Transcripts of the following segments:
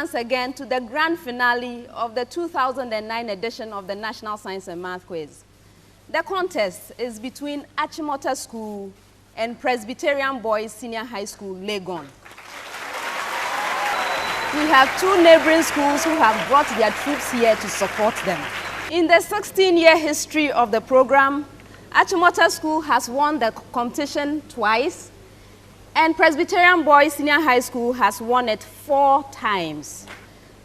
once again to the grand finale of the 2009 edition of the National Science and Math Quiz. The contest is between Achimota School and Presbyterian Boys Senior High School, Legon. We have two neighboring schools who have brought their troops here to support them. In the 16-year history of the program, Achimota School has won the competition twice, and Presbyterian Boys Senior High School has won it 4 times.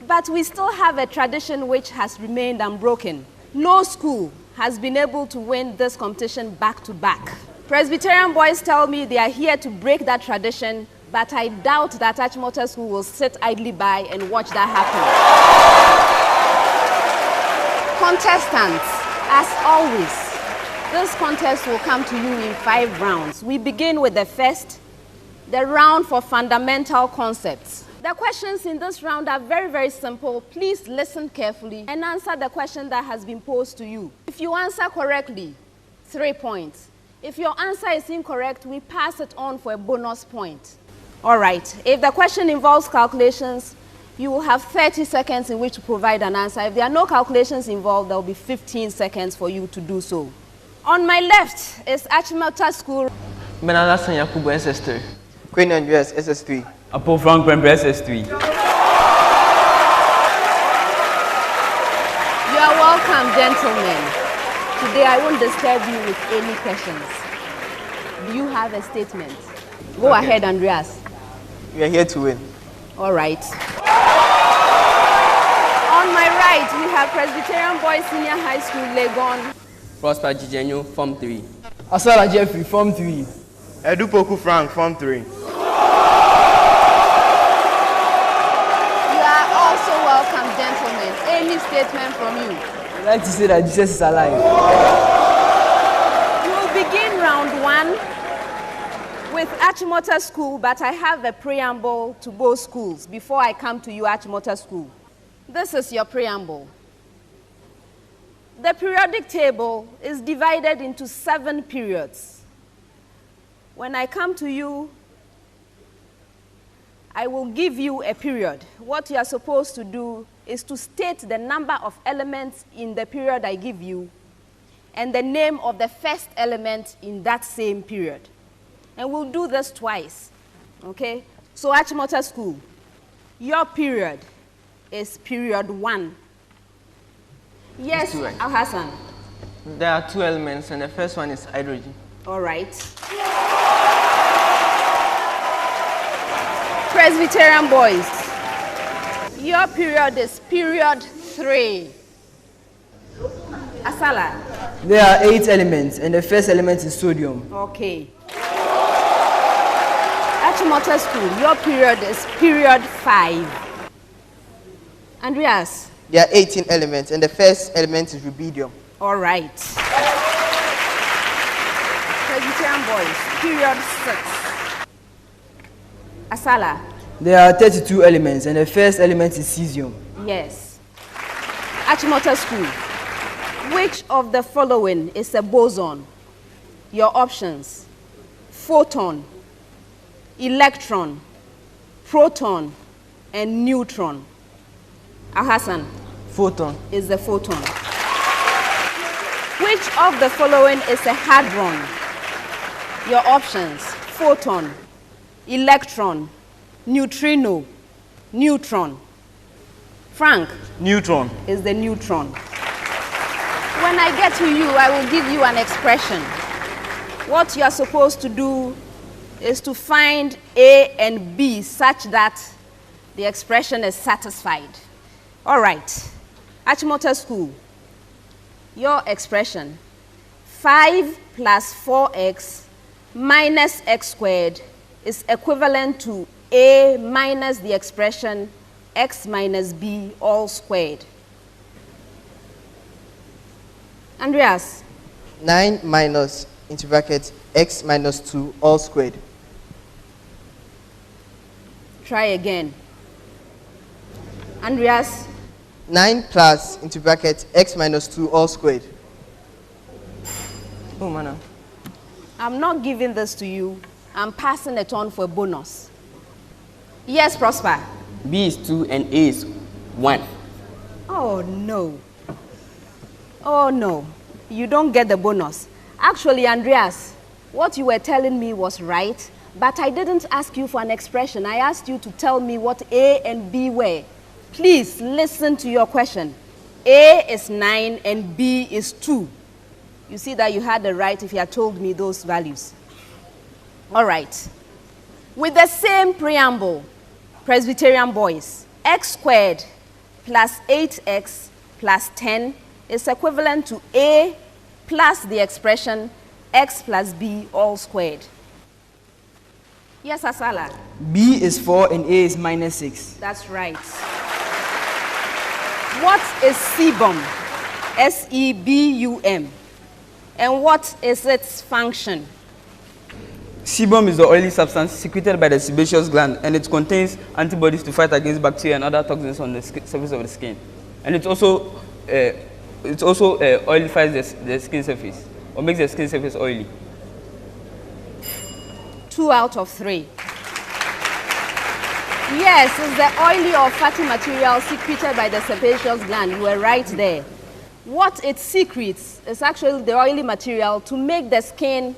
But we still have a tradition which has remained unbroken. No school has been able to win this competition back to back. Presbyterian boys tell me they are here to break that tradition, but I doubt that Achimota School will sit idly by and watch that happen. Contestants, as always, this contest will come to you in 5 rounds. We begin with the first, the round for fundamental concepts. The questions in this round are very, very simple. Please listen carefully and answer the question that has been posed to you. If you answer correctly, 3 points. If your answer is incorrect, we pass it on for a bonus point. All right. If the question involves calculations, you will have 30 seconds in which to provide an answer. If there are no calculations involved, there will be 15 seconds for you to do so. On my left is Achimota School. Nsmq SS3. Queen Andreas SS3. Apo Frank Brembe SS3. You are welcome, gentlemen. Today I won't disturb you with any questions. Do you have a statement? Go ahead, Andreas. We are here to win. All right. On my right, we have Presbyterian Boys Senior High School, Legon. Prosper Gigenyo, Form 3. Asala Jeffrey, Form 3. Edupoku Frank, Form 3. You are also welcome, gentlemen. Any statement from you? I'd like to say that Jesus is alive. We will begin round 1 with Achimota School, but I have a preamble to both schools before I come to you, Achimota School. This is your preamble. The periodic table is divided into 7 periods. When I come to you, I will give you a period. What you are supposed to do is to state the number of elements in the period I give you and the name of the first element in that same period. And we'll do this twice, okay? So Achimota School, your period is period 1. Yes, Al-Hassan. There are 2 elements, and the first one is hydrogen. All right. Presbyterian boys, your period is period 3. Asala. There are 8 elements, and the first element is sodium. Okay. Achimota School, your period is period 5. Andreas. There are 18 elements, and the first element is rubidium. All right. Presbyterian boys, period 6. Asala. There are 32 elements, and the first element is cesium. Yes. Achimota School, which of the following is a boson? Your options: photon, electron, proton, and neutron. Al-Hassan. Photon. Is the photon. Which of the following is a hadron? Your options: photon, electron, neutrino, neutron. Frank. Neutron. Is the neutron. When I get to you, I will give you an expression. What you are supposed to do is to find A and B such that the expression is satisfied. All right. Achimota School, your expression: 5 plus 4x minus x squared is equivalent to A minus the expression x minus b all squared. Andreas. 9 minus, into bracket, x minus 2 all squared. Try again. Andreas. 9 plus, into bracket, x minus 2 all squared. Oh, man. I'm not giving this to you. I'm passing it on for a bonus. Yes, Prosper. B is 2 and A is 1. Oh, no. Oh, no. You don't get the bonus. Actually, Andreas, what you were telling me was right, but I didn't ask you for an expression. I asked you to tell me what A and B were. Please listen to your question. A is 9 and B is 2. You see that you had the right if you had told me those values. All right. With the same preamble, Presbyterian boys, x squared plus 8x plus 10 is equivalent to A plus the expression x plus B all squared. Yes, Asala? B is 4 and A is minus 6. That's right. What is sebum? S-E-B-U-M. And what is its function? Sebum is the oily substance secreted by the sebaceous gland, and it contains antibodies to fight against bacteria and other toxins on the surface of the skin. And it also oilifies the skin surface, or makes the skin surface oily. 2 out of 3. Yes, it's the oily or fatty material secreted by the sebaceous gland. You were right there. What it secretes is actually the oily material to make the skin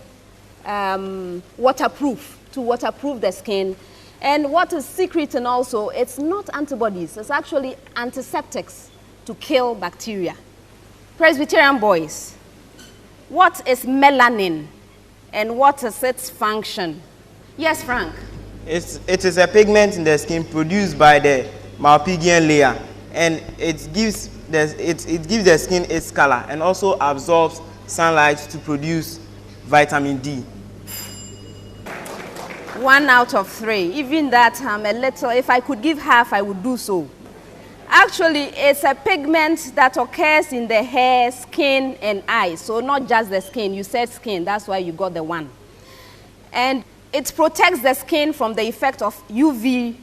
waterproof, to waterproof the skin. And what is secreting also, it's not antibodies, it's actually antiseptics to kill bacteria. Presbyterian boys, what is melanin and what is its function? Yes, Frank? It is a pigment in the skin produced by the Malpighian layer, and it gives the skin its color and also absorbs sunlight to produce vitamin D. 1 out of 3. Even that, a little, if I could give half, I would do so. Actually, it's a pigment that occurs in the hair, skin, and eyes. So not just the skin. You said skin, that's why you got the 1. And it protects the skin from the effect of UV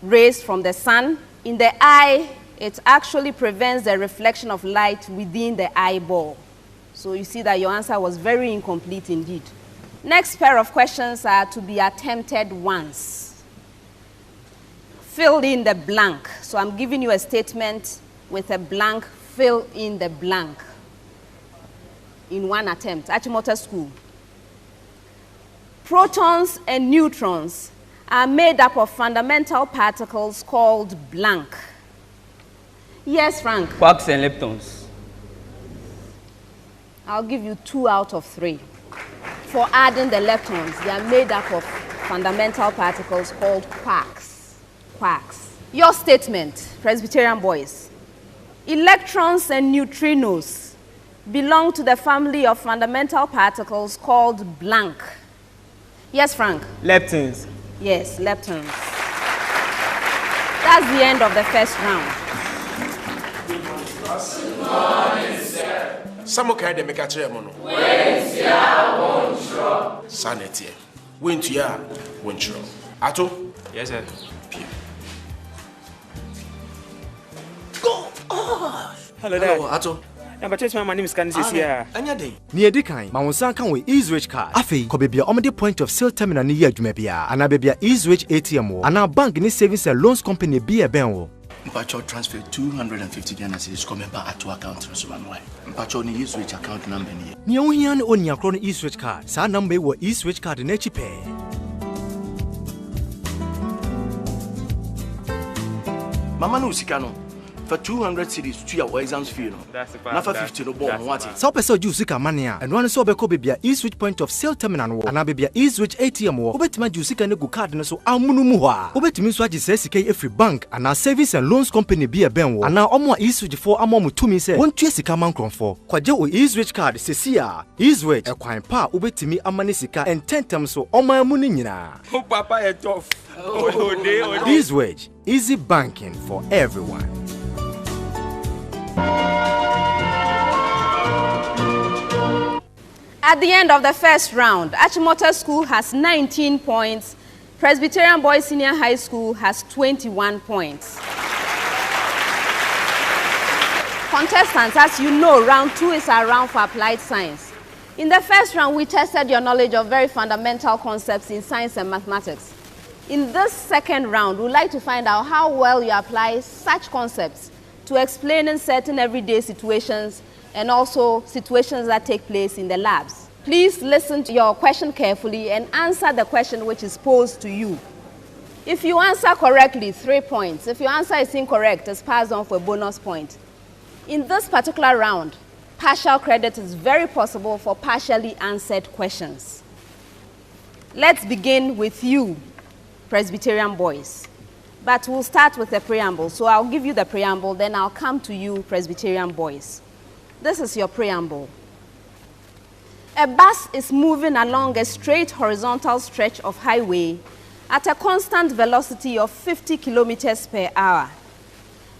rays from the sun. In the eye, it actually prevents the reflection of light within the eyeball. So you see that your answer was very incomplete indeed. Next pair of questions are to be attempted once. Fill in the blank. So I'm giving you a statement with a blank. Fill in the blank in one attempt. Achimota School. Protons and neutrons are made up of fundamental particles called blank. Yes, Frank? Quarks and leptons. I'll give you 2 out of 3. For adding the leptons, they are made up of fundamental particles called quarks. Quarks. Your statement, Presbyterian boys. Electrons and neutrinos belong to the family of fundamental particles called blank. Yes, Frank? Leptons. Yes, leptons. That's the end of the first round. Good morning, sir. Some okay, they make a chairman. Wait, ya, won't show. Sanity. Went ya, won't show. Ato? Yes, sir. Go! Oh! Hello there. Hello, Ato. Yeah, but my name is Candice here. Anya day. Near Dikai, Maunsan can we Easwich card. Afi, Kobibia Omedi point of sale terminal near Jumebia, and Abibia Easwich ATM, and our bank in savings and loans company be a benwo. Mpacho transfer 250 Ghana cedis coming back to account to Sumanway. Mpacho ni Easwich account number ni. Niawian on your chrono Easwich card. Sa number were Easwich card in Echipe. Mama no sikano. For 200 cedis to your exams fee no. That's the part. Not for 50 no bomb what it. So person juice ka mania and one so be ko bibia Easwich point of sale terminal and abibia Easwich ATM wo. Obetima juice ka ne go card no so amunu mu ho a. Obetimi so agi sika every bank and our service and loans company be a ben wo. And now omo Easwich for amomu tumi say won tue sika man kronfo. Kwaje o Easwich card sesia. Easwich e kwan pa obetimi amane sika and 10 times so omo amu ni nyina. Oh, Papa, you're tough. Oh, Easwich, easy banking for everyone. At the end of the first round, Achimota School has 19 points. Presbyterian Boys Senior High School has 21 points. Contestants, as you know, round 2 is our round for applied science. In the first round, we tested your knowledge of very fundamental concepts in science and mathematics. In this second round, we'd like to find out how well you apply such concepts to explaining certain everyday situations and also situations that take place in the labs. Please listen to your question carefully and answer the question which is posed to you. If you answer correctly, 3 points. If your answer is incorrect, it's passed on for a bonus point. In this particular round, partial credit is very possible for partially answered questions. Let's begin with you, Presbyterian boys. But we'll start with the preamble. So I'll give you the preamble, then I'll come to you, Presbyterian boys. This is your preamble. A bus is moving along a straight horizontal stretch of highway at a constant velocity of 50 kilometers per hour.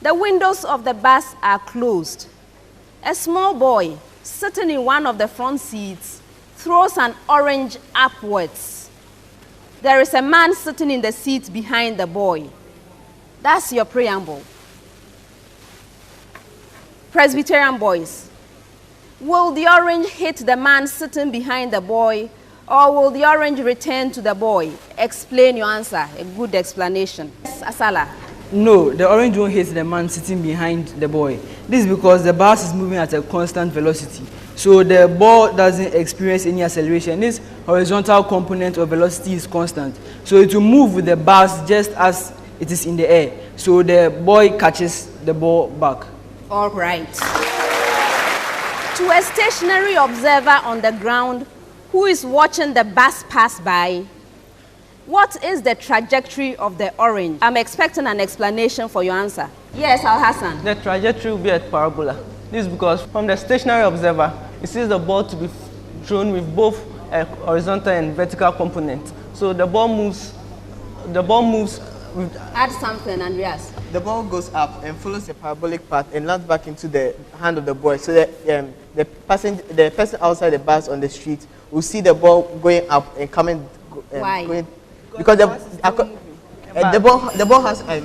The windows of the bus are closed. A small boy sitting in one of the front seats throws an orange upwards. There is a man sitting in the seat behind the boy. That's your preamble. Presbyterian boys, will the orange hit the man sitting behind the boy, or will the orange return to the boy? Explain your answer, a good explanation. Yes, Asala. No, the orange won't hit the man sitting behind the boy. This is because the bus is moving at a constant velocity. So the ball doesn't experience any acceleration. This horizontal component of velocity is constant. So it will move with the bus just as it is in the air. So the boy catches the ball back. All right. To a stationary observer on the ground who is watching the bus pass by, what is the trajectory of the orange? I'm expecting an explanation for your answer. Yes, Al-Hassan. The trajectory will be a parabola. This is because from the stationary observer, it sees the ball to be thrown with both a horizontal and vertical component. So the ball moves with... Add something, Andreas. The ball goes up and follows a parabolic path and lands back into the hand of the boy. So that the person outside the bus on the street will see the ball going up and coming. Why? Going, because the ball has a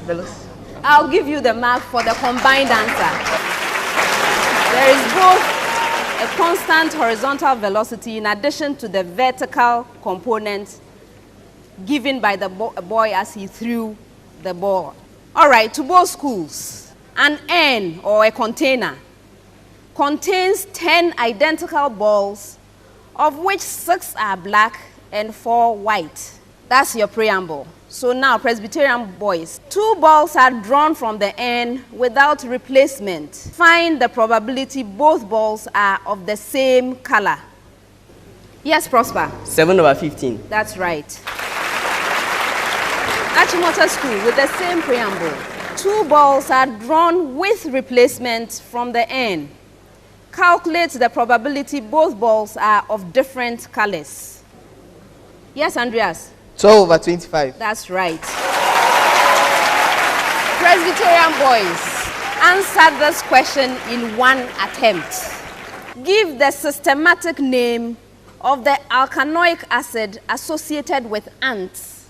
velocity. I'll give you the mark for the combined answer. There is both a constant horizontal velocity in addition to the vertical component given by the boy as he threw the ball. All right, to both schools, an N or a container contains 10 identical balls, of which 6 are black and 4 white. That's your preamble. So now, Presbyterian boys, 2 balls are drawn from the N without replacement. Find the probability both balls are of the same color. Yes, Prosper. 7/15. That's right. Achimota School, with the same preamble, 2 balls are drawn with replacement from the N. Calculate the probability both balls are of different colors. Yes, Andreas? 12/25. That's right. Presbyterian boys, answer this question in one attempt. Give the systematic name of the alkanoic acid associated with ants.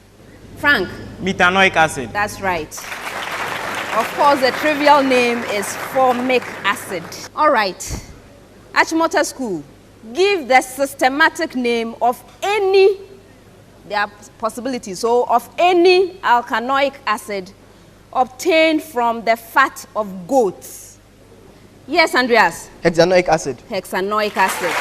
Frank? Methanoic acid. That's right. Of course, the trivial name is formic acid. All right. Achimota School, give the systematic name of any, there are possibilities, so of any alkanoic acid obtained from the fat of goats. Yes, Andreas? Hexanoic acid. Hexanoic acid.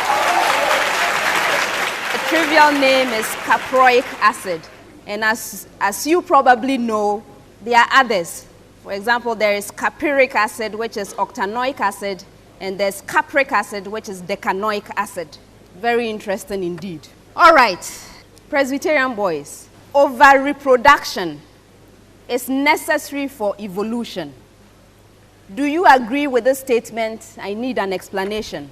The trivial name is caproic acid. And as you probably know, there are others. For example, there is capyric acid, which is octanoic acid, and there's capric acid, which is decanoic acid. Very interesting indeed. All right, Presbyterian boys, over-reproduction is necessary for evolution. Do you agree with this statement? I need an explanation.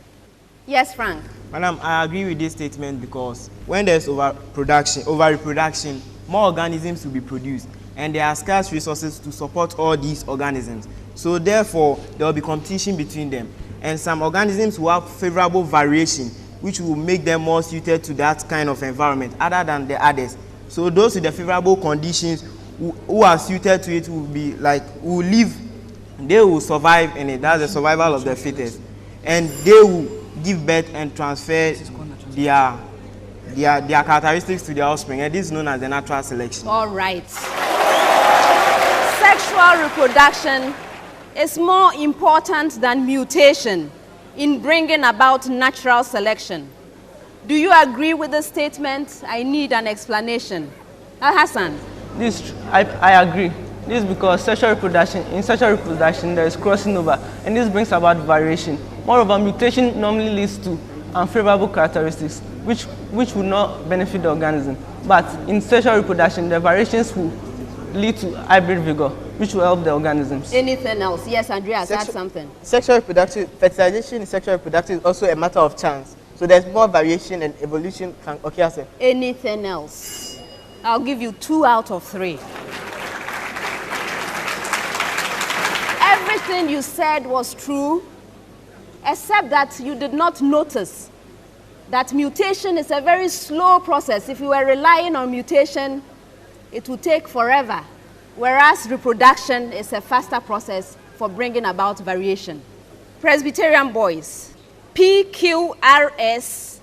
Yes, Frank? Madam, I agree with this statement because when there's over-reproduction, more organisms will be produced, and there are scarce resources to support all these organisms. So therefore, there will be competition between them. And some organisms will have favorable variation, which will make them more suited to that kind of environment other than the others. So those with the favorable conditions who are suited to it will be like, will live, they will survive in it. That's the survival of the fittest. And they will give birth and transfer their characteristics to their offspring, and this is known as the natural selection. All right. Sexual reproduction is more important than mutation in bringing about natural selection. Do you agree with the statement? I need an explanation. Hassan? I agree. This is because in sexual reproduction there is crossing over, and this brings about variation. Moreover, mutation normally leads to unfavorable characteristics, which would not benefit the organism. But in sexual reproduction, the variations will lead to hybrid vigor, which will help the organisms. Anything else? Yes, Andreas, add something. Sexual reproduction, fertilization in sexual reproduction is also a matter of chance. So there's more variation and evolution can occur. Sir. Anything else? I'll give you 2 out of 3. Everything you said was true, except that you did not notice that mutation is a very slow process. If you were relying on mutation, it would take forever, whereas reproduction is a faster process for bringing about variation. Presbyterian boys, PQRS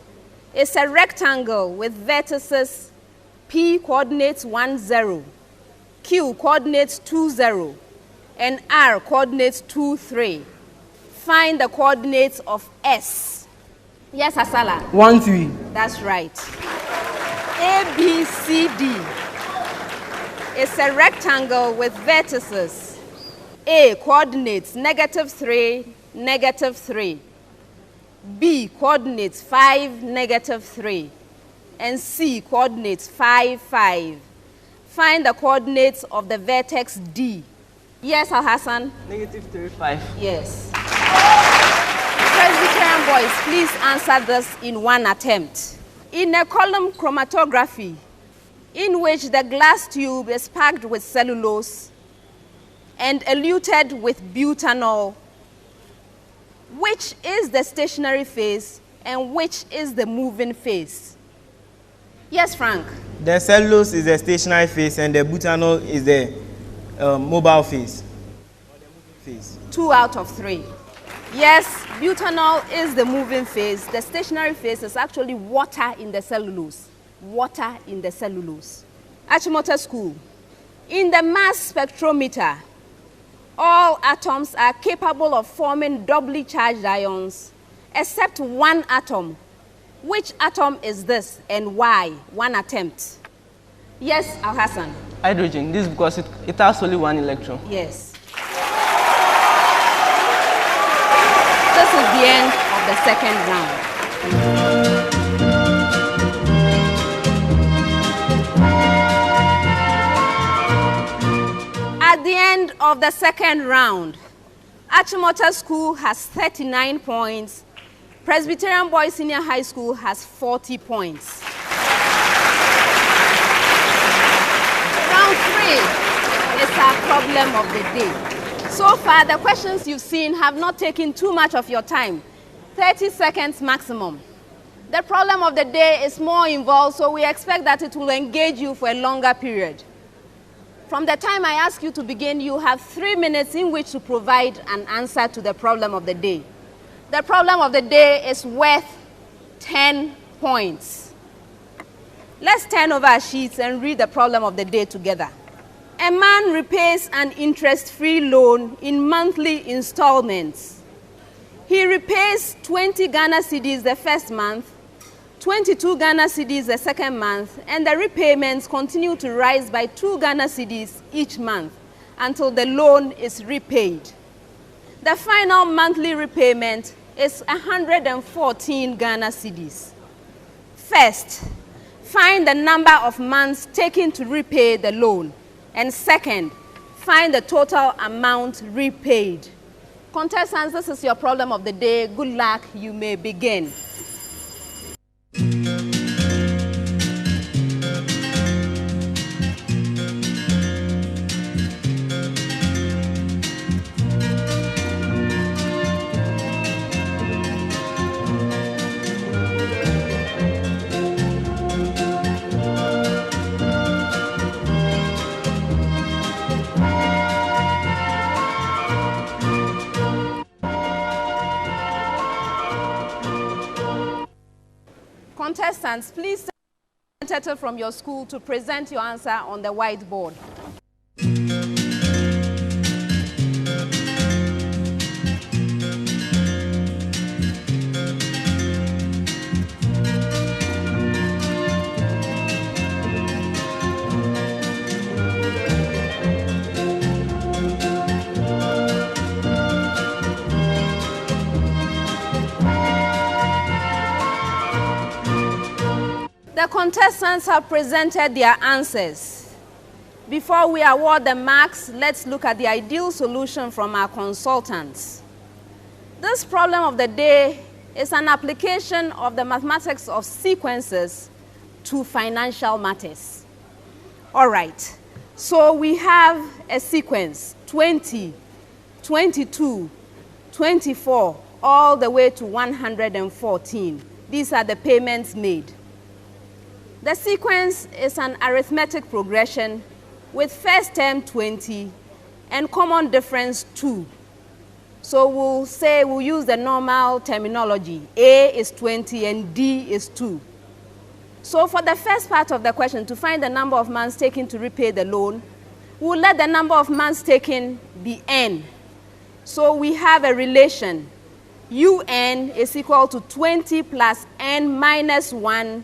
is a rectangle with vertices P coordinates 1, 0, Q coordinates 2, 0, and R coordinates 2, 3. Find the coordinates of S. Yes, Asala? 1, 3. That's right. ABCD is a rectangle with vertices. A coordinates -3, -3. B coordinates 5, -3. And C coordinates 5, 5. Find the coordinates of the vertex D. Yes, Al-Hassan? -3, 5. Yes. Presbyterian boys, please answer this in one attempt. In a column chromatography, in which the glass tube is packed with cellulose and eluted with butanol, which is the stationary phase and which is the moving phase? Yes, Frank? The cellulose is the stationary phase and the butanol is the mobile phase. 2 out of 3. Yes, butanol is the moving phase. The stationary phase is actually water in the cellulose. Water in the cellulose. Achimota School. In the mass spectrometer, all atoms are capable of forming doubly charged ions, except one atom. Which atom is this and why? One attempt. Yes, Al-Hassan? Hydrogen. This is because it has only 1 electron. Yes. This is the end of the second round. At the end of the second round, Achimota School has 39 points. Presbyterian Boys Senior High School has 40 points. Round 3 is our problem of the day. So far, the questions you've seen have not taken too much of your time. 30 seconds maximum. The problem of the day is more involved, so we expect that it will engage you for a longer period. From the time I ask you to begin, you have 3 minutes in which to provide an answer to the problem of the day. The problem of the day is worth 10 points. Let's turn over our sheets and read the problem of the day together. A man repays an interest-free loan in monthly installments. He repays 20 Ghana cedis the first month, 22 Ghana cedis the second month, and the repayments continue to rise by 2 Ghana cedis each month until the loan is repaid. The final monthly repayment is 114 Ghana cedis. First, find the number of months taken to repay the loan. And second, find the total amount repaid. Contestants, this is your problem of the day. Good luck. You may begin. Contestants, please representative from your school to present your answer on the whiteboard. The contestants have presented their answers. Before we award the marks, let's look at the ideal solution from our consultants. This problem of the day is an application of the mathematics of sequences to financial matters. All right, so we have a sequence, 20, 22, 24, all the way to 114. These are the payments made. The sequence is an arithmetic progression with first term 20 and common difference 2. So we'll use the normal terminology. A is 20 and D is 2. So for the first part of the question, to find the number of months taken to repay the loan, we'll let the number of months taken be n. So we have a relation. UN is equal to 20 plus n minus 1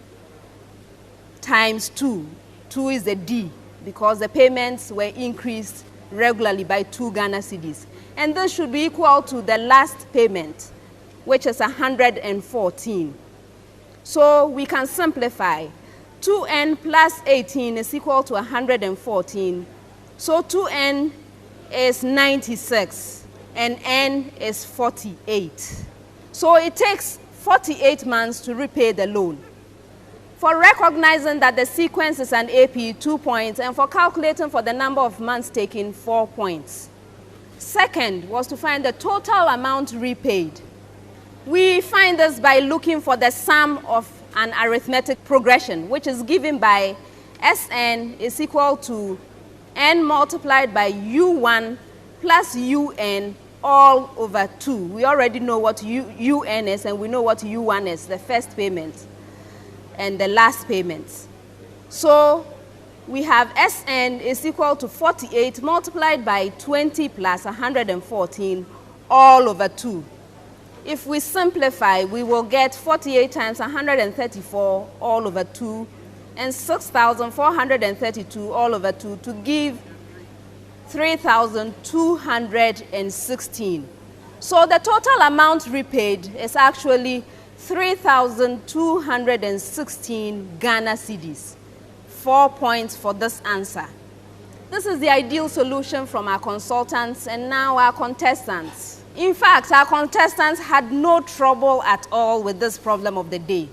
times 2. 2 is the D, because the payments were increased regularly by 2 Ghana cedis. And this should be equal to the last payment, which is 114. So we can simplify. 2n plus 18 is equal to 114. So 2n is 96, and n is 48. So it takes 48 months to repay the loan. For recognizing that the sequence is an AP, 2 points, and for calculating for the number of months taken, 4 points. Second was to find the total amount repaid. We find this by looking for the sum of an arithmetic progression, which is given by Sn is equal to n multiplied by U1 plus Un all over 2. We already know what Un is, and we know what U1 is, the first payment and the last payments. So we have Sn is equal to 48 multiplied by 20 plus 114 all over 2. If we simplify, we will get 48 times 134 all over 2 and 6,432 all over 2 to give 3,216. So the total amount repaid is actually 3,216 Ghana cedis. 4 points for this answer. This is the ideal solution from our consultants and now our contestants. In fact, our contestants had no trouble at all with this problem of the day.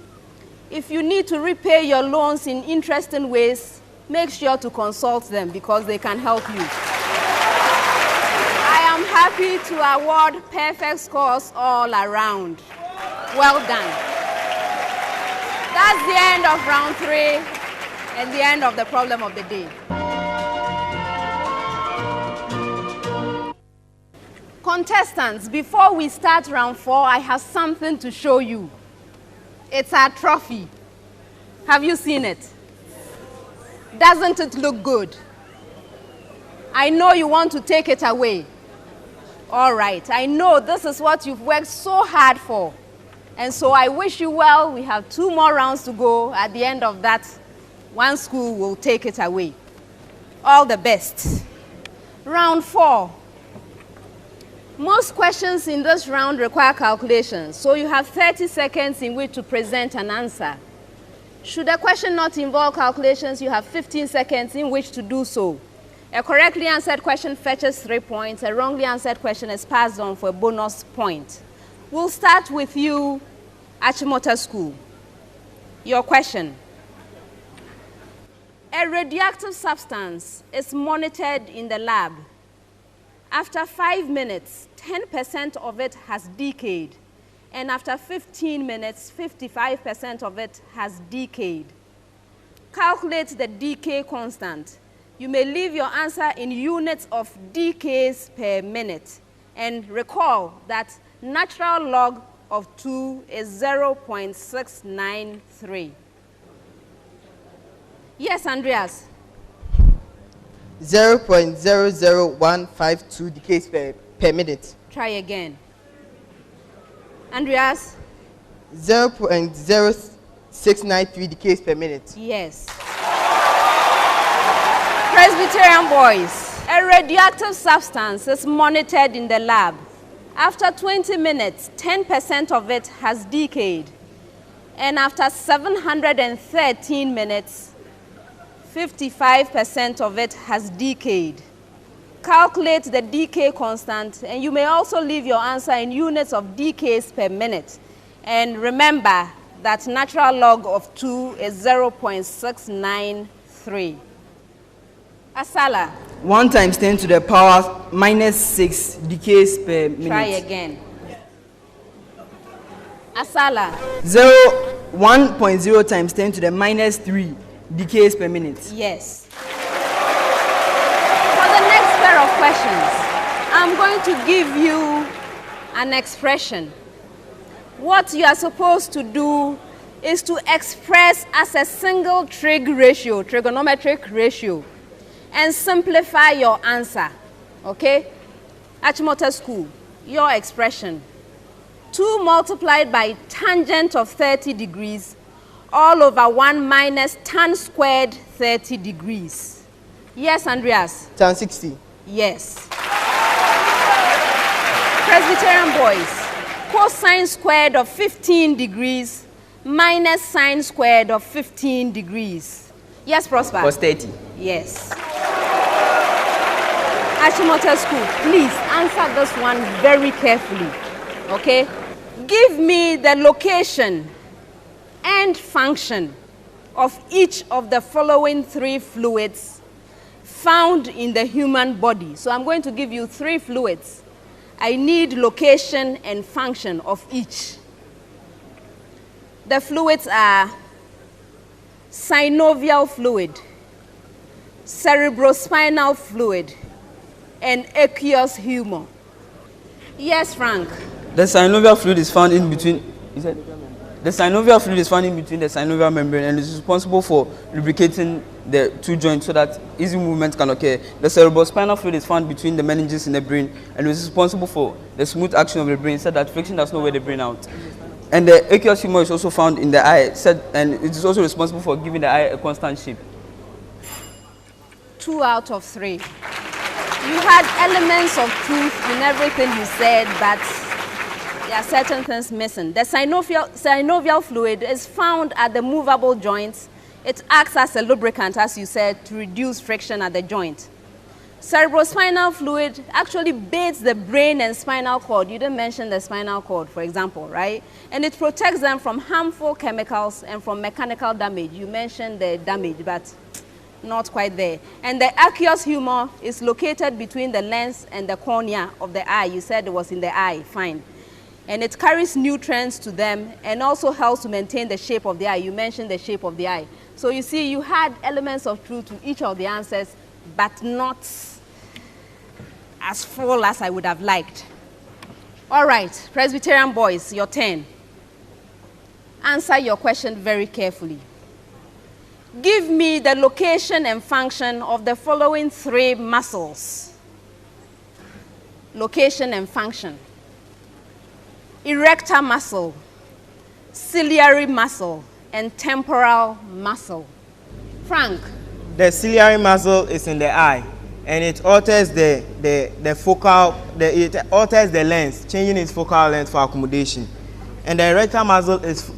If you need to repay your loans in interesting ways, make sure to consult them because they can help you. I am happy to award perfect scores all around. Well done. That's the end of round 3 and the end of the problem of the day. Contestants, before we start round 4, I have something to show you. It's our trophy. Have you seen it? Doesn't it look good? I know you want to take it away. All right, I know this is what you've worked so hard for. And so I wish you well. We have 2 more rounds to go. At the end of that, one school will take it away. All the best. Round 4. Most questions in this round require calculations, so you have 30 seconds in which to present an answer. Should a question not involve calculations, you have 15 seconds in which to do so. A correctly answered question fetches 3 points. A wrongly answered question is passed on for a bonus point. We'll start with you, Achimota School. Your question. A radioactive substance is monitored in the lab. After 5 minutes, 10% of it has decayed, and after 15 minutes, 55% of it has decayed. Calculate the decay constant. You may leave your answer in units of decays per minute, and recall that natural log of 2 is 0.693. Yes, Andreas. 0.00152 decays per minute. Try again. Andreas? 0.0693 decays per minute. Yes. Presbyterian boys, a radioactive substance is monitored in the lab. After 20 minutes, 10% of it has decayed. And after 713 minutes, 55% of it has decayed. Calculate the decay constant, and you may also leave your answer in units of decays per minute. And remember that natural log of 2 is 0.693. Asala. 1 times 10 to the power minus 6 decays per minute. Try again. Asala. 1.0 times 10 to the minus 3 decays per minute. Yes. For the next pair of questions, I'm going to give you an expression. What you are supposed to do is to express as a single trigonometric ratio, and simplify your answer. Okay? Achimota School, your expression. 2 multiplied by tangent of 30 degrees all over 1 minus tan squared 30 degrees. Yes, Andreas? Tan 60. Yes. Presbyterian boys, cosine squared of 15 degrees minus sine squared of 15 degrees. Yes, Prosper? Was 30. Yes. Achimota School, please answer this one very carefully. Okay? Give me the location and function of each of the following 3 fluids found in the human body. So I'm going to give you 3 fluids. I need location and function of each. The fluids are synovial fluid, cerebrospinal fluid, and aqueous humor. Yes, Frank. The synovial fluid is found in between. The synovial fluid is found in between the synovial membrane and is responsible for lubricating the 2 joints so that easy movement can occur. The cerebrospinal fluid is found between the meninges in the brain and is responsible for the smooth action of the brain so that friction does not wear the brain out. And the aqueous humor is also found in the eye, and it is also responsible for giving the eye a constant shape. 2 out of 3. You had elements of truth in everything you said, but there are certain things missing. The synovial fluid is found at the movable joints. It acts as a lubricant, as you said, to reduce friction at the joint. Cerebrospinal fluid actually bathes the brain and spinal cord. You didn't mention the spinal cord, for example, right? And it protects them from harmful chemicals and from mechanical damage. You mentioned the damage, but not quite there. And the aqueous humor is located between the lens and the cornea of the eye. You said it was in the eye, fine. And it carries nutrients to them and also helps to maintain the shape of the eye. You mentioned the shape of the eye. So you see, you had elements of truth to each of the answers, but not as full as I would have liked. All right, Presbyterian boys, your turn. Answer your question very carefully. Give me the location and function of the following 3 muscles. Location and function. Erector muscle, ciliary muscle, and temporal muscle. Frank. The ciliary muscle is in the eye, and it alters it alters the lens, changing its focal length for accommodation. And the erector muscle is,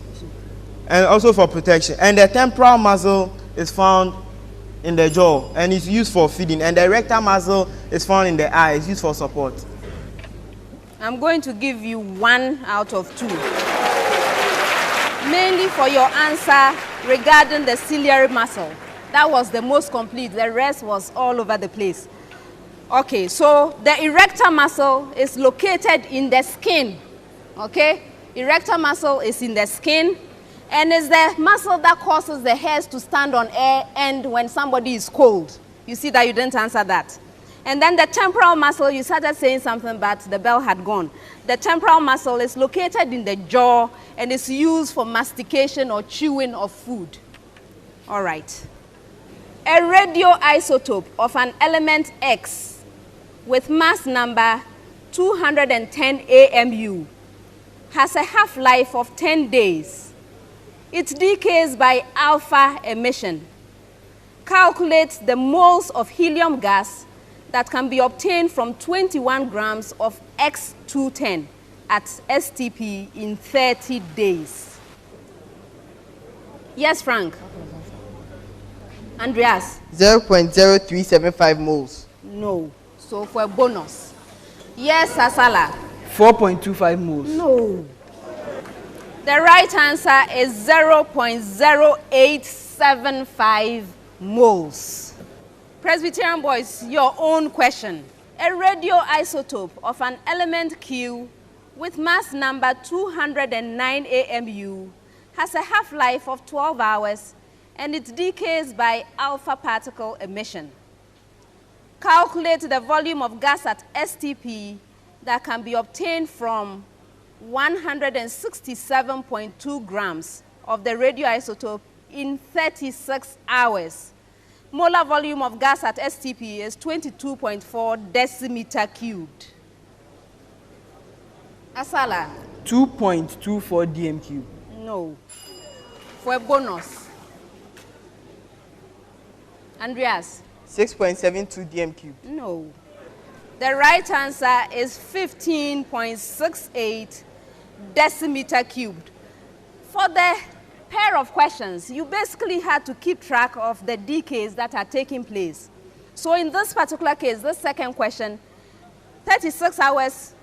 and also for protection. And the temporal muscle is found in the jaw, and it's used for feeding. And the erector muscle is found in the eye, it's used for support. I'm going to give you 1 out of 2. Mainly for your answer regarding the ciliary muscle. That was the most complete. The rest was all over the place. Okay, so the erector muscle is located in the skin. Okay? Erector muscle is in the skin, and is the muscle that causes the hairs to stand on end when somebody is cold. You see that you didn't answer that. And then the temporal muscle, you started saying something, but the bell had gone. The temporal muscle is located in the jaw and is used for mastication or chewing of food. All right. A radioisotope of an element X with mass number 210 AMU has a half-life of 10 days. It decays by alpha emission. Calculate the moles of helium gas that can be obtained from 21 grams of X210 at STP in 30 days. Yes, Frank. Andreas? 0.0375 moles. No. So for a bonus. Yes, Asala? 4.25 moles. No. The right answer is 0.0875 moles. Presbyterian boys, your own question. A radioisotope of an element Q with mass number 209 AMU has a half-life of 12 hours and it decays by alpha particle emission. Calculate the volume of gas at STP that can be obtained from 167.2 grams of the radioisotope in 36 hours. Molar volume of gas at STP is 22.4 decimeter cubed. Asala? 2.24 dm cube. No. For a bonus. Andreas? 6.72 dm cube. No. The right answer is 15.68 decimeter cubed. For the pair of questions, you basically had to keep track of the decays that are taking place. So in this particular case, this second question, 36 hours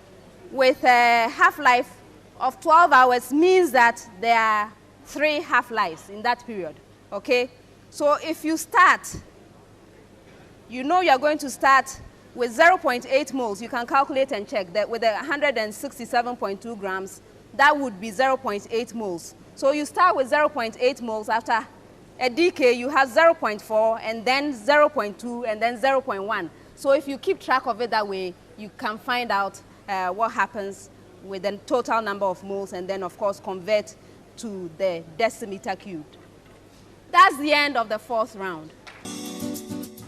with a half-life of 12 hours means that there are 3 half-lives in that period, okay? So if you start, you know you're going to start with 0.8 moles. You can calculate and check that with 167.2 grams, that would be 0.8 moles. So you start with 0.8 moles. After a decay, you have 0.4, and then 0.2, and then 0.1. So if you keep track of it that way, you can find out what happens with the total number of moles, and then, of course, convert to the decimeter cubed. That's the end of the 4th round.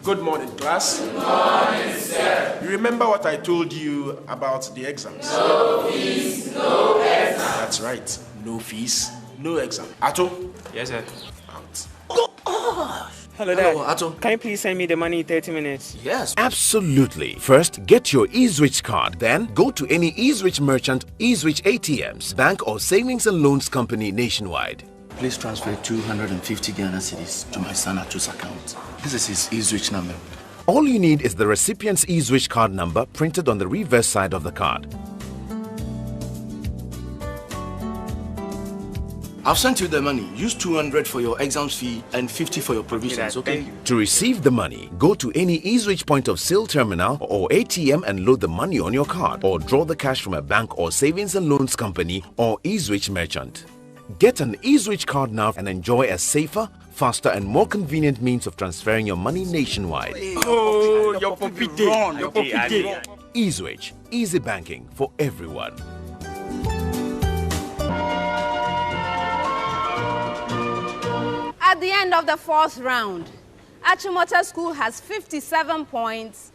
Good morning, class. Good morning, sir. You remember what I told you about the exams? No fees, no exam. That's right. No fees, no exam. Ato? Yes, sir. Out. Hello, Dad. Hello, Ato. Can you please send me the money in 30 minutes? Yes. Absolutely. First, get your eSwitch card. Then, go to any eSwitch merchant, eSwitch ATMs, bank or savings and loans company nationwide. Please transfer 250 Ghana cedis to my son Ato's account. This is his eSwitch number. All you need is the recipient's eSwitch card number printed on the reverse side of the card. I've sent you the money. Use 200 for your exams fee and 50 for your provisions, okay? To receive the money, go to any eSwitch point of sale terminal or ATM and load the money on your card, or draw the cash from a bank or savings and loans company or eSwitch merchant. Get an eSwitch card now and enjoy a safer, faster and more convenient means of transferring your money nationwide. Oh, your puppy day. Your puppy day. eSwitch, easy banking for everyone. At the end of the 4th round, Achimota School has 57 points.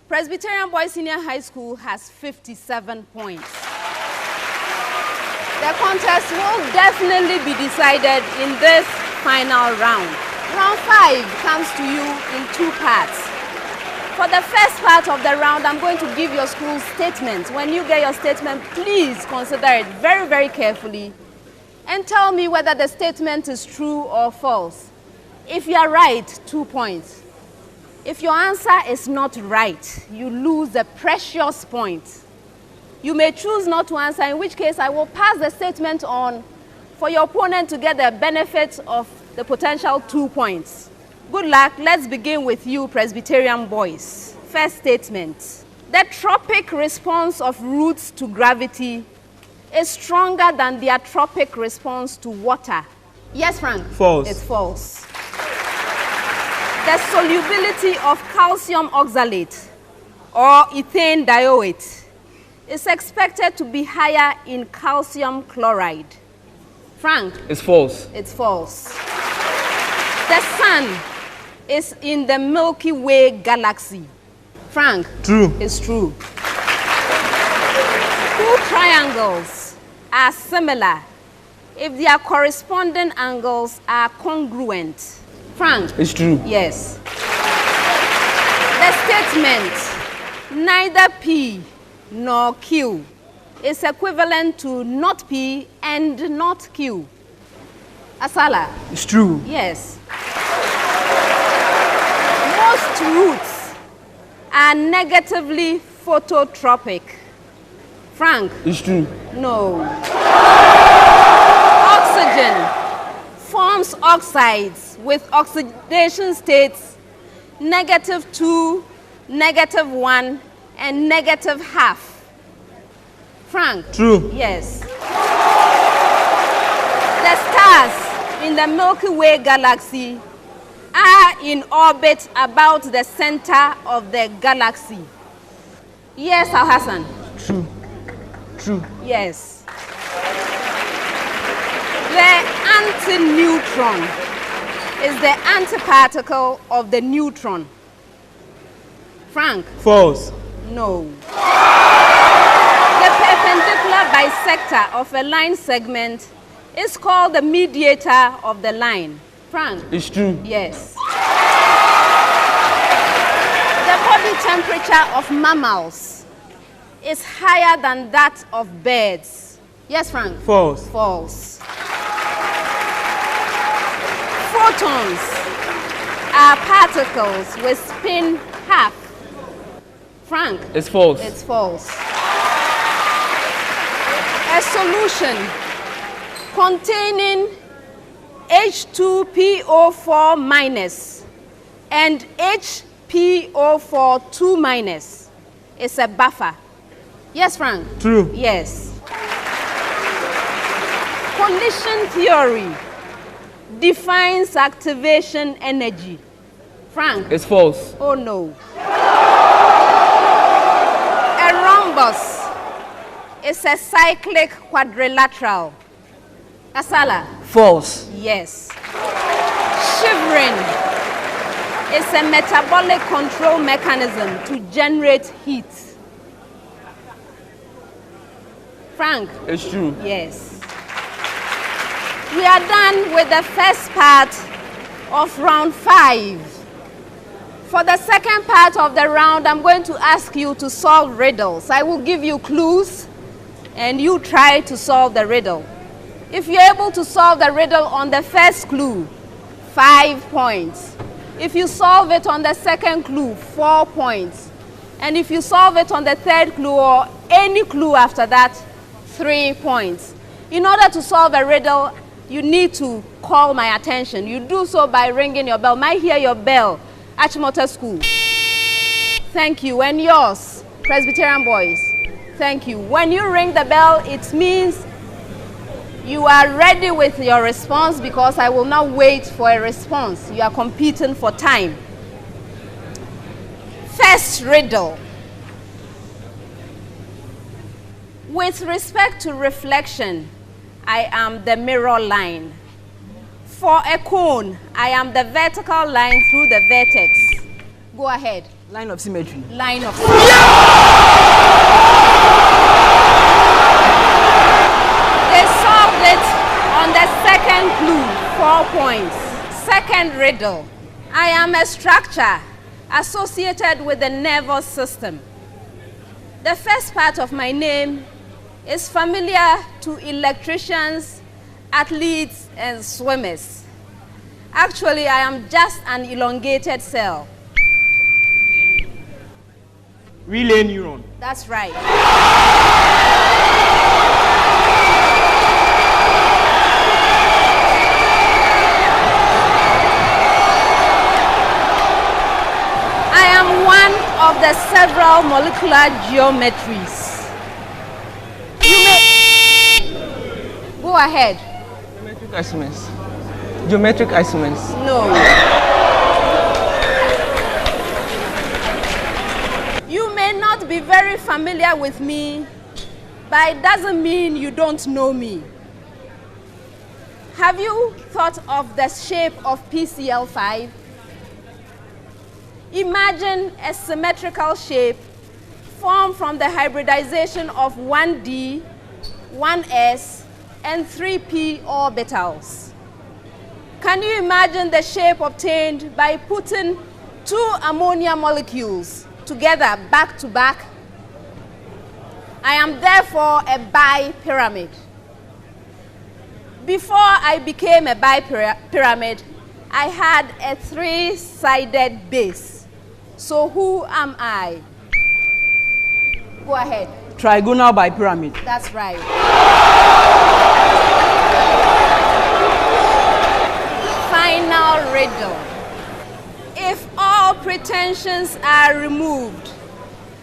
Presbyterian Boys Senior High School has 57 points. The contest will definitely be decided in this final round. Round 5 comes to you in 2 parts. For the first part of the round, I'm going to give your school statement. When you get your statement, please consider it very, very carefully and tell me whether the statement is true or false. If you are right, 2 points. If your answer is not right, you lose a precious point. You may choose not to answer, in which case I will pass the statement on for your opponent to get the benefit of the potential 2 points. Good luck. Let's begin with you, Presbyterian boys. First statement. The tropic response of roots to gravity is stronger than their tropic response to water. Yes, Frank? False. It's false. The solubility of calcium oxalate or ethane dioate is expected to be higher in calcium chloride. Frank? It's false. It's false. The sun is in the Milky Way galaxy. Frank? True. It's true. Two triangles are similar if their corresponding angles are congruent. Frank? It's true. Yes. The statement, neither P nor Q, is equivalent to not P and not Q. Asala? It's true. Yes. Most roots are negatively phototropic. Frank? It's true. No. Oxygen forms oxides with oxidation states -2, -1, and -1/2. Frank? True. Yes. The stars in the Milky Way galaxy are in orbit about the center of the galaxy. Yes, Al-Hassan? True. True. Yes. The antineutron is the antiparticle of the neutron. Frank? False. No. The perpendicular bisector of a line segment is called the mediator of the line. Frank? It's true. Yes. The body temperature of mammals is higher than that of birds. Yes, Frank? False. False. Photons are particles with spin half. Frank? It's false. It's false. A solution containing H2PO4 minus and HPO4 2 minus is a buffer. Yes, Frank? True. Yes. Collision theory defines activation energy. Frank? It's false. Oh no. A rhombus is a cyclic quadrilateral. Asala? False. Yes. Shivering is a metabolic control mechanism to generate heat. Frank? It's true. Yes. We are done with the first part of round 5. For the second part of the round, I'm going to ask you to solve riddles. I will give you clues and you try to solve the riddle. If you're able to solve the riddle on the first clue, 5 points. If you solve it on the second clue, 4 points. And if you solve it on the third clue or any clue after that, 3 points. In order to solve a riddle, you need to call my attention. You do so by ringing your bell. May I hear your bell? Achimota School. Thank you. And yours, Presbyterian boys. Thank you. When you ring the bell, it means you are ready with your response because I will not wait for a response. You are competing for time. First riddle. With respect to reflection, I am the mirror line. For a cone, I am the vertical line through the vertex. Go ahead. Line of symmetry. Line of symmetry. They solved it on the second clue, 4 points. Second riddle. I am a structure associated with the nervous system. The first part of my name is familiar to electricians, athletes, and swimmers. Actually, I am just an elongated cell. Relay neuron. That's right. I am one of the several molecular geometries. You may go ahead. Geometric isomers. Geometric isomers. No. You may not be very familiar with me, but it doesn't mean you don't know me. Have you thought of the shape of PCl5? Imagine a symmetrical shape formed from the hybridization of 1d, 1s, and 3p orbitals. Can you imagine the shape obtained by putting 2 ammonia molecules together back to back? I am therefore a bipyramid. Before I became a bipyramid, I had a 3-sided base. So who am I? Go ahead. Trigonal bipyramid. That's right. Final riddle. If all pretensions are removed,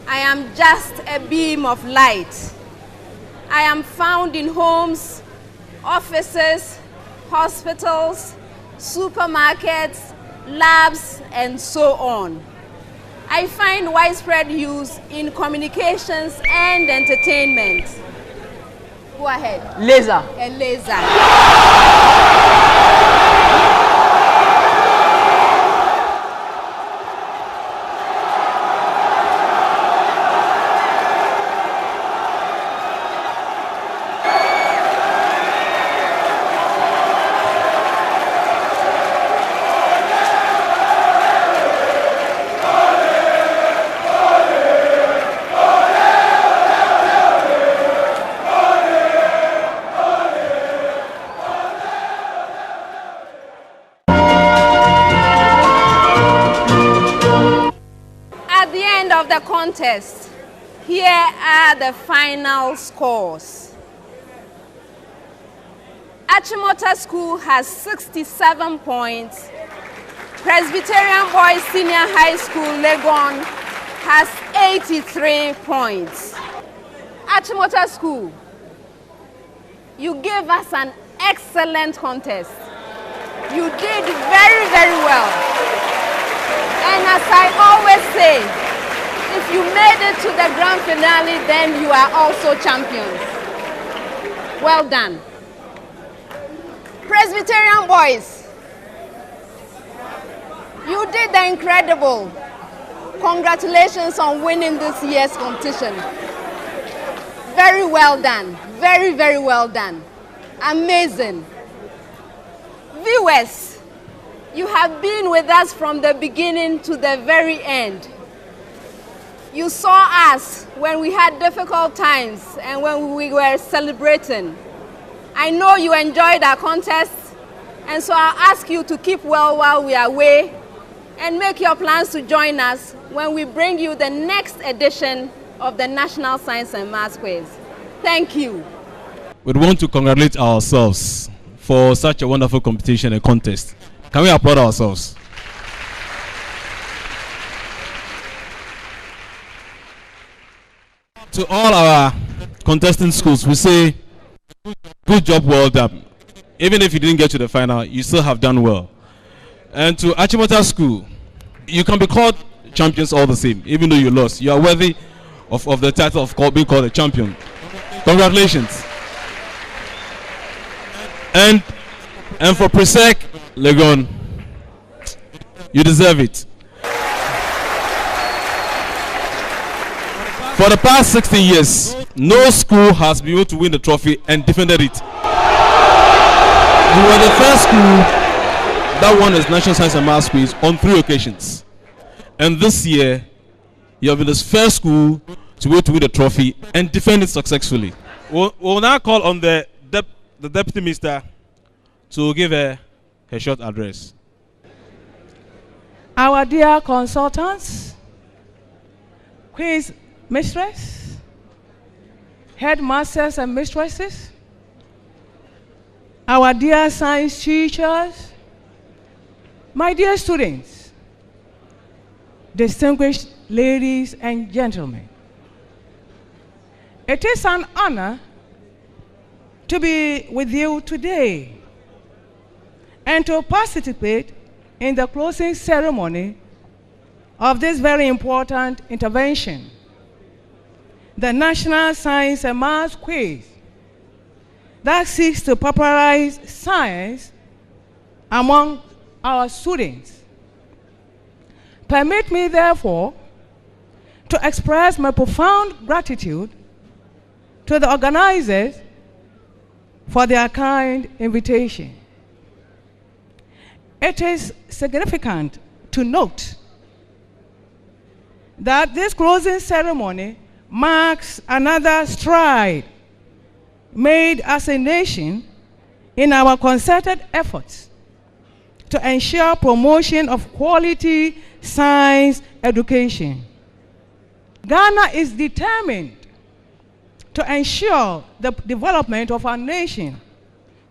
I am just a beam of light. I am found in homes, offices, hospitals, supermarkets, labs, and so on. I find widespread use in communications and entertainment. Go ahead. Laser. A laser. The contest. Here are the final scores. Achimota School has 67 points. Presbyterian Boys Senior High School, Legon, has 83 points. Achimota School, you gave us an excellent contest. You did very, very well. And as I always say, if you made it to the grand finale, then you are also champions. Well done. Presbyterian boys, you did the incredible. Congratulations on winning this year's competition. Very well done. Very, very well done. Amazing. Viewers, you have been with us from the beginning to the very end. You saw us when we had difficult times and when we were celebrating. I know you enjoyed our contest, and so I'll ask you to keep well while we are away and make your plans to join us when we bring you the next edition of the National Science and Maths Quiz. Thank you. We want to congratulate ourselves for such a wonderful competition and contest. Can we applaud ourselves? To all our contesting schools, we say, good job, well done. Even if you didn't get to the final, you still have done well. And to Achimota School, you can be called champions all the same, even though you lost. You are worthy of the title of being called a champion. Congratulations. And for Presec, Legon, you deserve it. For the past 16 years, no school has been able to win the trophy and defended it. You were the first school that won its National Science and Maths Quiz on 3 occasions. And this year, you have been the first school to be able to win the trophy and defend it successfully. We'll now call on the Deputy Minister to give her short address. Our dear consultants, quiz mistress, headmasters and mistresses, our dear science teachers, my dear students, distinguished ladies and gentlemen, it is an honor to be with you today and to participate in the closing ceremony of this very important intervention, the National Science and Maths Quiz, that seeks to popularize science among our students. Permit me, therefore, to express my profound gratitude to the organizers for their kind invitation. It is significant to note that this closing ceremony marks another stride made as a nation in our concerted efforts to ensure promotion of quality science education. Ghana is determined to ensure the development of our nation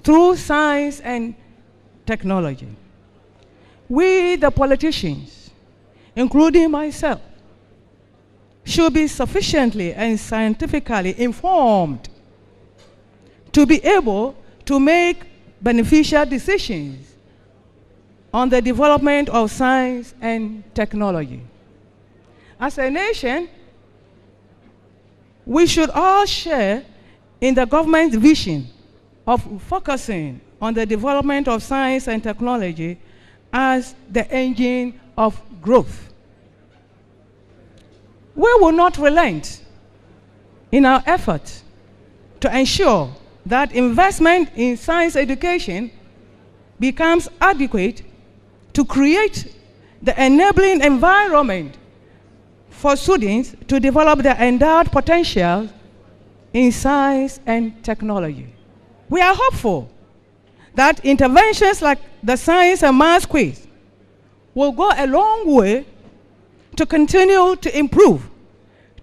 through science and technology. We, the politicians, including myself, should be sufficiently and scientifically informed to be able to make beneficial decisions on the development of science and technology. As a nation, we should all share in the government's vision of focusing on the development of science and technology as the engine of growth. We will not relent in our efforts to ensure that investment in science education becomes adequate to create the enabling environment for students to develop their endowed potential in science and technology. We are hopeful that interventions like the science and math quiz will go a long way to continue to improve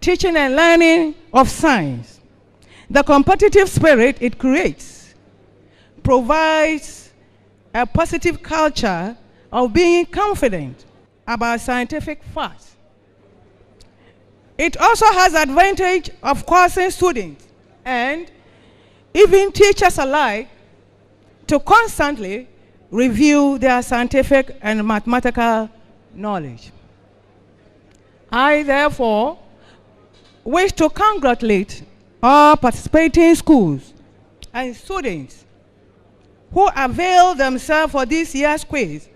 teaching and learning of science. The competitive spirit it creates provides a positive culture of being confident about scientific facts. It also has the advantage of causing students and even teachers alike to constantly review their scientific and mathematical knowledge. I, therefore, wish to congratulate all participating schools and students who avail themselves for this year's quiz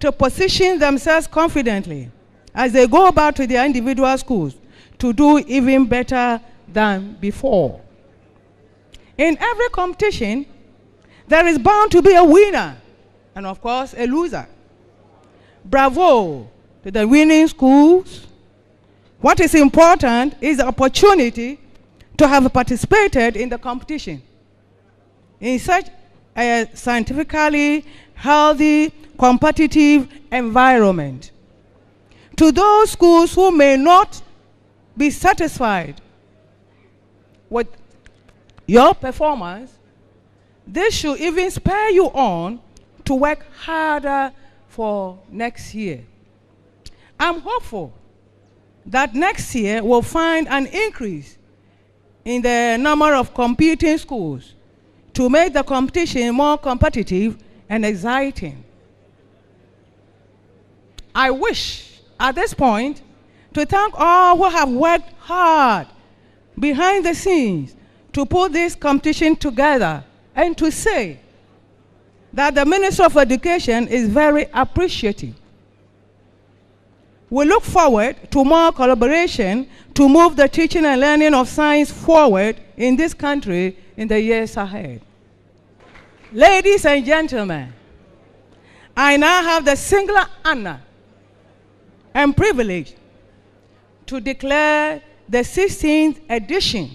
to position themselves confidently as they go back to their individual schools to do even better than before. In every competition, there is bound to be a winner and, of course, a loser. Bravo to the winning schools. What is important is the opportunity to have participated in the competition in such a scientifically healthy, competitive environment. To those schools who may not be satisfied with your performance, this should even spur you on to work harder for next year. I'm hopeful that next year will find an increase in the number of competing schools to make the competition more competitive and exciting. I wish at this point to thank all who have worked hard behind the scenes to put this competition together and to say that the Minister of Education is very appreciative. We look forward to more collaboration to move the teaching and learning of science forward in this country in the years ahead. Ladies and gentlemen, I now have the singular honor and privilege to declare the 16th edition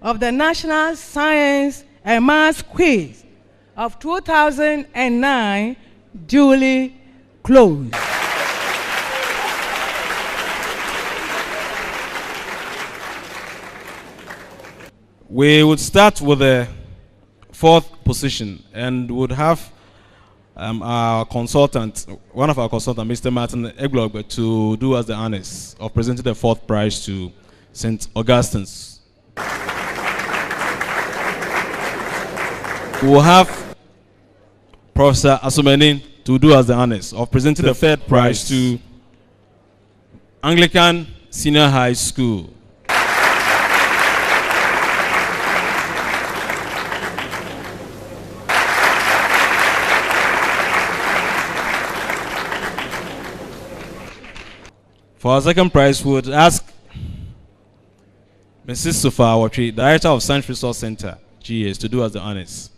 of the National Science and Maths Quiz of 2009 duly closed. We would start with the fourth position and would have our consultant, one of our consultants, Mr. Martin Egblogbe, to do us the honors of presenting the fourth prize to St. Augustine's. We will have Professor Asomeni to do us the honors of presenting the third prize to Anglican Senior High School. For our second prize, we would ask Mrs. Sofa Awatri, Director of Science Resource Center, GS, to do us the honors.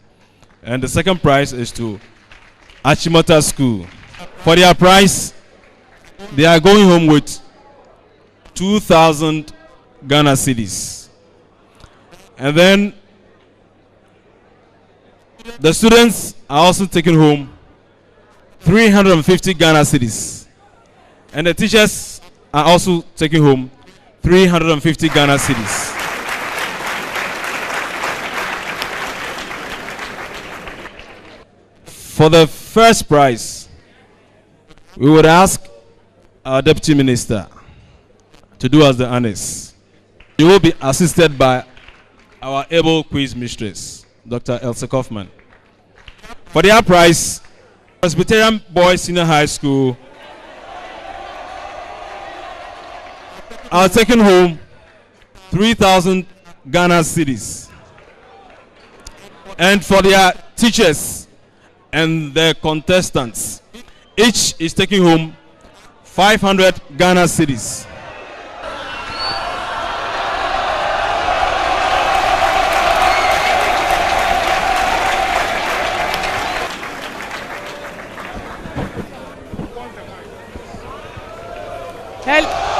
And the second prize is to Achimota School. For their prize, they are going home with 2,000 Ghana cedis. And then the students are also taking home 350 Ghana cedis. And the teachers are also taking home 350 Ghana cedis. For the first prize, we would ask our Deputy Minister to do us the honors. You will be assisted by our able quiz mistress, Dr. Elsa Kaufman. For their prize, Presbyterian Boys Senior High School are taking home 3,000 Ghana cedis. And for their teachers and their contestants, each is taking home 500 Ghana cedis. Hello.